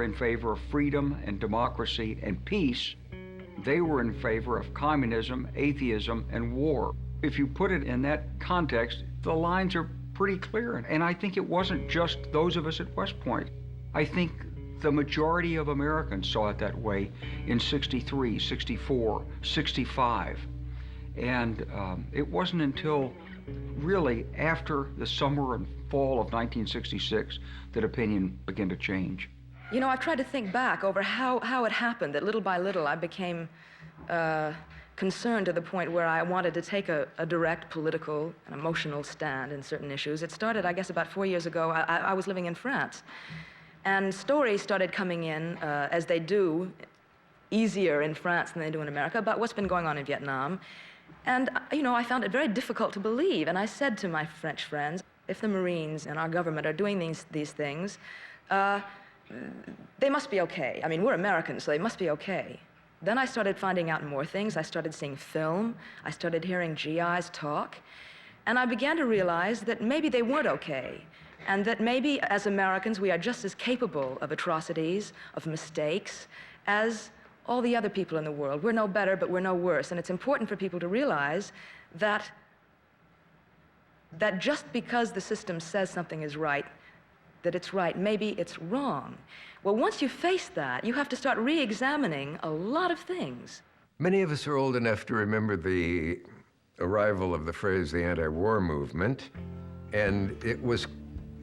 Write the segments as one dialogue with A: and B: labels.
A: were in favor of freedom and democracy and peace. They were in favor of communism, atheism, and war. If you put it in that context, the lines are pretty clear. And I think it wasn't just those of us at West Point. I think the majority of Americans saw it that way in 63, 64, 65. And it wasn't until really after the summer and fall of 1966 that opinion began to change.
B: You know, I've tried to think back over how it happened that little by little I became concerned to the point where I wanted to take a direct political and emotional stand in certain issues. It started, I guess, about 4 years ago. I was living in France. And stories started coming in, as they do, easier in France than they do in America, about what's been going on in Vietnam. And, you know, I found it very difficult to believe. And I said to my French friends, if the Marines and our government are doing these things, they must be okay. I mean, we're Americans, so they must be okay. Then I started finding out more things. I started seeing film. I started hearing GIs talk. And I began to realize that maybe they weren't okay. And that maybe as Americans, we are just as capable of atrocities, of mistakes, as all the other people in the world. We're no better, but we're no worse. And it's important for people to realize that just because the system says something is right, that it's right, maybe it's wrong. Well, once you face that, you have to start re-examining a lot of things.
C: Many of us are old enough to remember the arrival of the phrase the anti-war movement, and it was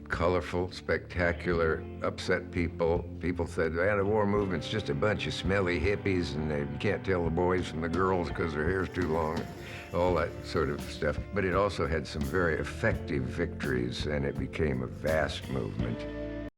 C: colorful, spectacular, upset people. People said the anti-war movement's just a bunch of smelly hippies and they can't tell the boys from the girls because their hair's too long, all that sort of stuff. But it also had some very effective victories and it became a vast movement.